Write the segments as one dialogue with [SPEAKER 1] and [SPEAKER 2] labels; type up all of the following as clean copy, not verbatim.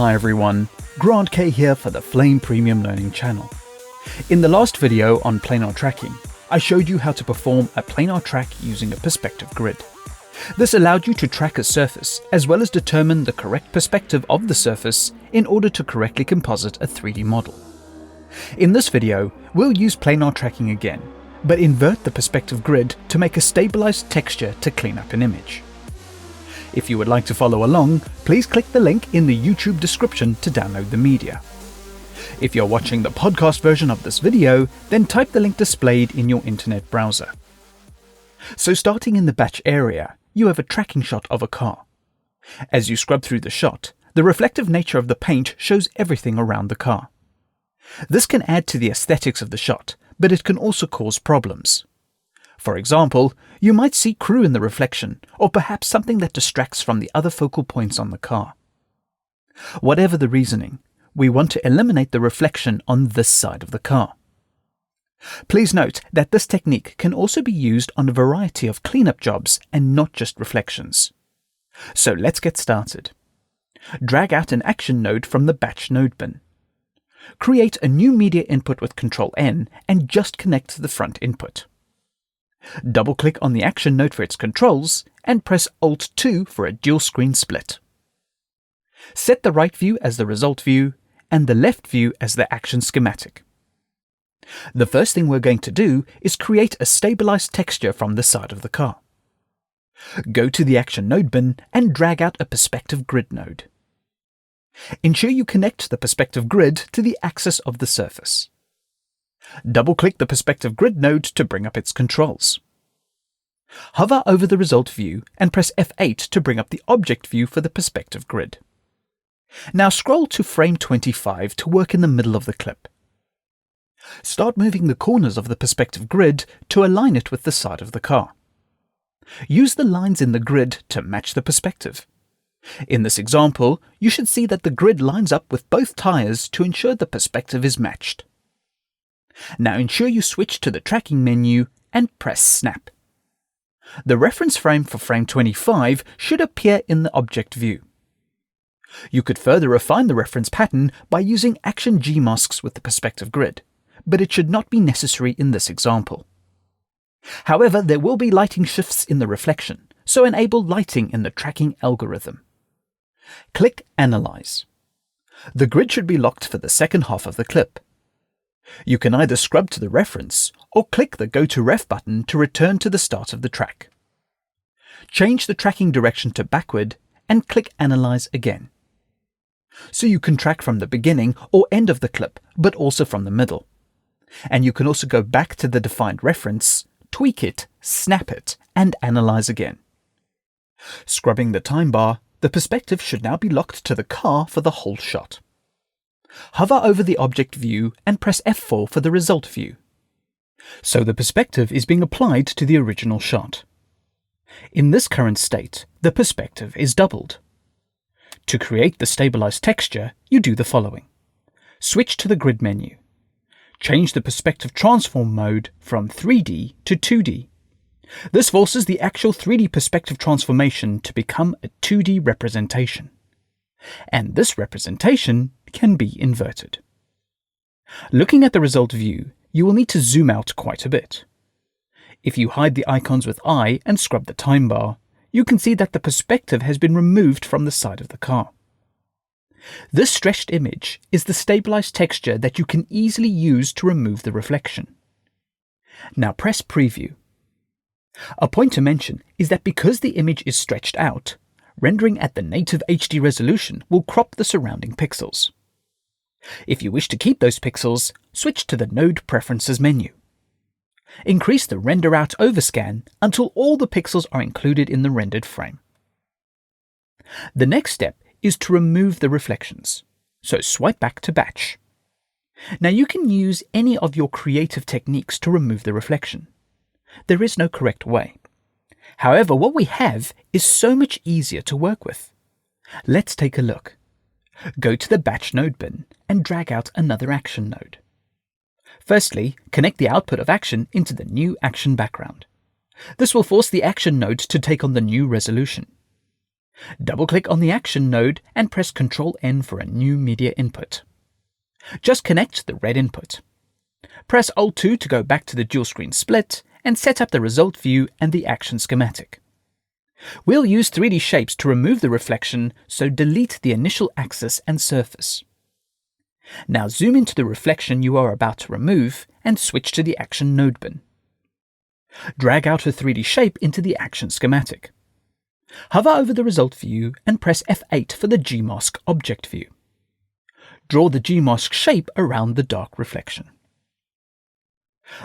[SPEAKER 1] Hi everyone, Grant K here for the Flame Premium Learning channel. In the last video on planar tracking, I showed you how to perform a planar track using a perspective grid. This allowed you to track a surface as well as determine the correct perspective of the surface in order to correctly composite a 3D model. In this video, we'll use planar tracking again, but invert the perspective grid to make a stabilized texture to clean up an image. If you would like to follow along, please click the link in the YouTube description to download the media. If you're watching the podcast version of this video, then type the link displayed in your internet browser. So starting in the batch area, you have a tracking shot of a car. As you scrub through the shot, the reflective nature of the paint shows everything around the car. This can add to the aesthetics of the shot, but it can also cause problems. For example, you might see crew in the reflection, or perhaps something that distracts from the other focal points on the car. Whatever the reasoning, we want to eliminate the reflection on this side of the car. Please note that this technique can also be used on a variety of cleanup jobs and not just reflections. So let's get started. Drag out an action node from the batch node bin. Create a new media input with Ctrl-N and just connect the front input. Double-click on the action node for its controls and press Alt-2 for a dual screen split. Set the right view as the result view and the left view as the action schematic. The first thing we're going to do is create a stabilized texture from the side of the car. Go to the action node bin and drag out a perspective grid node. Ensure you connect the perspective grid to the axis of the surface. Double-click the perspective grid node to bring up its controls. Hover over the result view and press F8 to bring up the object view for the perspective grid. Now scroll to frame 25 to work in the middle of the clip. Start moving the corners of the perspective grid to align it with the side of the car. Use the lines in the grid to match the perspective. In this example, you should see that the grid lines up with both tires to ensure the perspective is matched. Now ensure you switch to the tracking menu and press Snap. The reference frame for frame 25 should appear in the object view. You could further refine the reference pattern by using Action G masks with the perspective grid, but it should not be necessary in this example. However, there will be lighting shifts in the reflection, so enable lighting in the tracking algorithm. Click Analyze. The grid should be locked for the second half of the clip. You can either scrub to the reference or click the Go to Ref button to return to the start of the track. Change the tracking direction to backward and click Analyze again. So you can track from the beginning or end of the clip, but also from the middle. And you can also go back to the defined reference, tweak it, snap it, and analyze again. Scrubbing the time bar, the perspective should now be locked to the car for the whole shot. Hover over the object view and press F4 for the result view. So the perspective is being applied to the original shot. In this current state, the perspective is doubled. To create the stabilized texture, you do the following. Switch to the grid menu. Change the perspective transform mode from 3D to 2D. This forces the actual 3D perspective transformation to become a 2D representation. And this representation can be inverted. Looking at the result view, you will need to zoom out quite a bit. If you hide the icons with I and scrub the time bar, you can see that the perspective has been removed from the side of the car. This stretched image is the stabilized texture that you can easily use to remove the reflection. Now press Preview. A point to mention is that because the image is stretched out, rendering at the native HD resolution will crop the surrounding pixels. If you wish to keep those pixels, switch to the Node Preferences menu. Increase the Render Out Overscan until all the pixels are included in the rendered frame. The next step is to remove the reflections, so swipe back to Batch. Now you can use any of your creative techniques to remove the reflection. There is no correct way. However, what we have is so much easier to work with. Let's take a look. Go to the Batch node bin and drag out another action node. Firstly, connect the output of action into the new action background. This will force the action node to take on the new resolution. Double-click on the Action node and press Ctrl-N for a new media input. Just connect the red input. Press Alt-2 to go back to the dual-screen split and set up the result view and the action schematic. We'll use 3D shapes to remove the reflection, so delete the initial axis and surface. Now zoom into the reflection you are about to remove and switch to the Action node bin. Drag out a 3D shape into the action schematic. Hover over the result view and press F8 for the Gmask object view. Draw the Gmask shape around the dark reflection.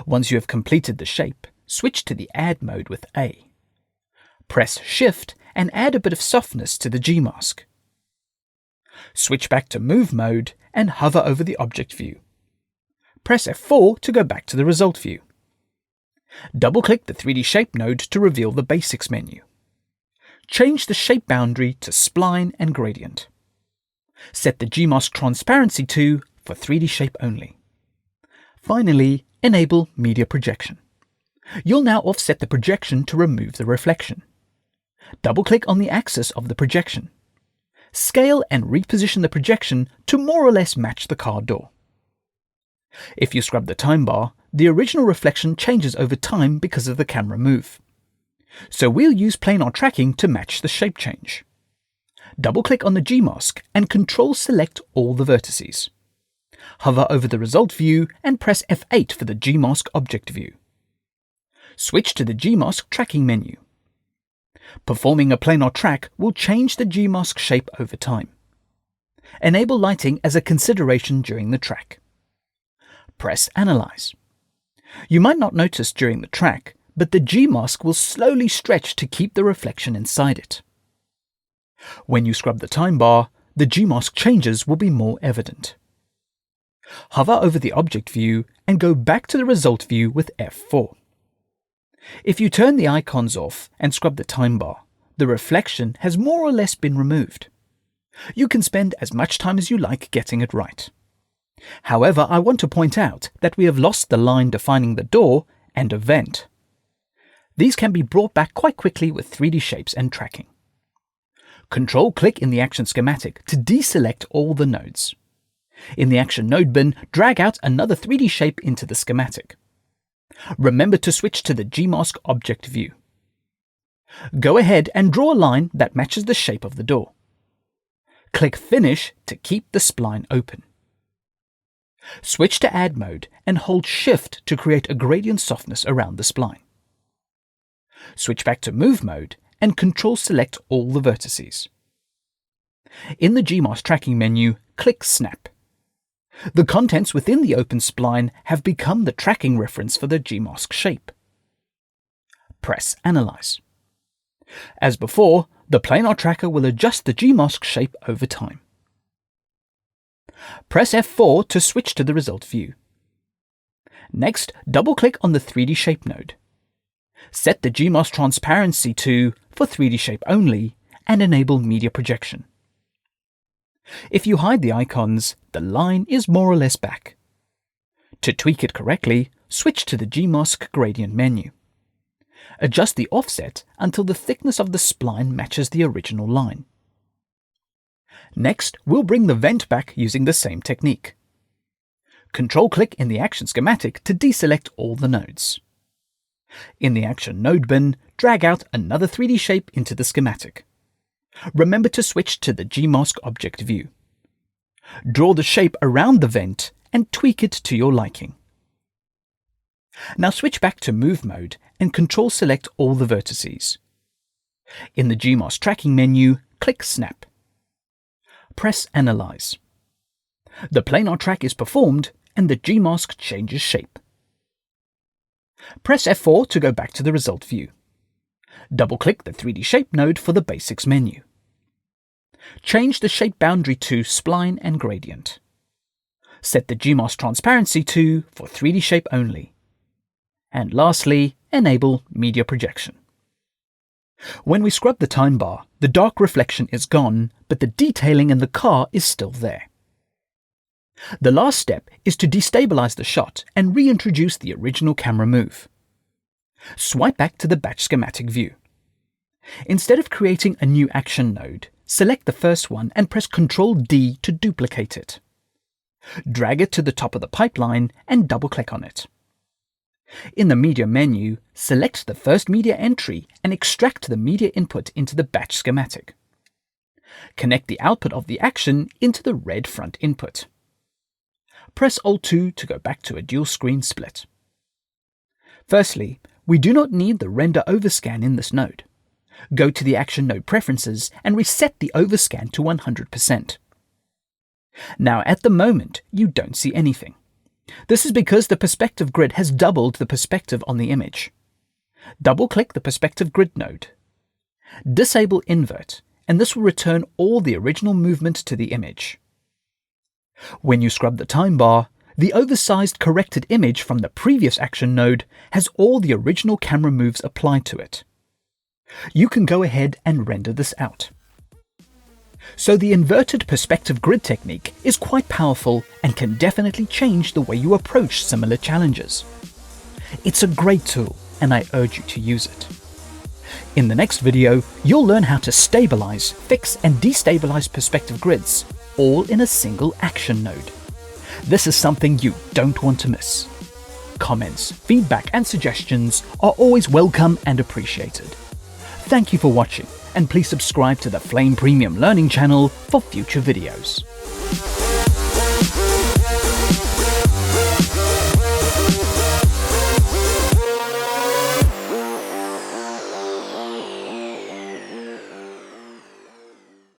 [SPEAKER 1] Once you have completed the shape, switch to the Add mode with A. Press Shift and add a bit of softness to the Gmask. Switch back to Move mode and hover over the object view. Press F4 to go back to the result view. Double-click the 3D Shape node to reveal the Basics menu. Change the shape boundary to Spline and Gradient. Set the Gmask transparency to for 3D shape only. Finally, enable Media Projection. You'll now offset the projection to remove the reflection. Double-click on the axis of the projection. Scale and reposition the projection to more or less match the car door. If you scrub the time bar, the original reflection changes over time because of the camera move. So we'll use planar tracking to match the shape change. Double-click on the Gmask and Control-select all the vertices. Hover over the result view and press F8 for the Gmask object view. Switch to the Gmask tracking menu. Performing a planar track will change the Gmask shape over time. Enable lighting as a consideration during the track. Press Analyze. You might not notice during the track, but the Gmask will slowly stretch to keep the reflection inside it. When you scrub the time bar, the Gmask changes will be more evident. Hover over the object view and go back to the result view with F4. If you turn the icons off and scrub the time bar, the reflection has more or less been removed. You can spend as much time as you like getting it right. However, I want to point out that we have lost the line defining the door and a vent. These can be brought back quite quickly with 3D shapes and tracking. Control-click in the action schematic to deselect all the nodes. In the Action node bin, drag out another 3D shape into the schematic. Remember to switch to the Gmask object view. Go ahead and draw a line that matches the shape of the door. Click Finish to keep the spline open. Switch to Add mode and hold Shift to create a gradient softness around the spline. Switch back to Move mode and Control-select all the vertices. In the Gmask tracking menu, click Snap. The contents within the open spline have become the tracking reference for the Gmask shape. Press Analyze. As before, the planar tracker will adjust the Gmask shape over time. Press F4 to switch to the result view. Next, double-click on the 3D Shape node. Set the Gmask transparency to for 3D shape only and enable Media Projection. If you hide the icons, the line is more or less back. To tweak it correctly, switch to the Gmask Gradient menu. Adjust the offset until the thickness of the spline matches the original line. Next, we'll bring the vent back using the same technique. Control-click in the action schematic to deselect all the nodes. In the Action node bin, drag out another 3D shape into the schematic. Remember to switch to the Gmask object view. Draw the shape around the vent and tweak it to your liking. Now switch back to Move mode and Control-select all the vertices. In the Gmask tracking menu, click Snap. Press Analyze. The planar track is performed and the Gmask changes shape. Press F4 to go back to the result view. Double-click the 3D Shape node for the Basics menu. Change the shape boundary to Spline and Gradient. Set the Gmask transparency to for 3D shape only. And lastly, enable Media Projection. When we scrub the time bar, the dark reflection is gone, but the detailing in the car is still there. The last step is to destabilize the shot and reintroduce the original camera move. Swipe back to the batch schematic view. Instead of creating a new action node, select the first one and press Ctrl D to duplicate it. Drag it to the top of the pipeline and double-click on it. In the Media menu, select the first media entry and extract the media input into the batch schematic. Connect the output of the action into the red front input. Press Alt+2 to go back to a dual screen split. Firstly, we do not need the render overscan in this node. Go to the action node preferences and reset the overscan to 100%. Now at the moment, you don't see anything. This is because the perspective grid has doubled the perspective on the image. Double-click the perspective grid node. Disable invert, and this will return all the original movement to the image. When you scrub the time bar, the oversized corrected image from the previous action node has all the original camera moves applied to it. You can go ahead and render this out. So the inverted perspective grid technique is quite powerful and can definitely change the way you approach similar challenges. It's a great tool and I urge you to use it. In the next video, you'll learn how to stabilize, fix and destabilize perspective grids, all in a single action node. This is something you don't want to miss. Comments, feedback and suggestions are always welcome and appreciated. Thank you for watching, and please subscribe to the Flame Premium Learning channel for future videos.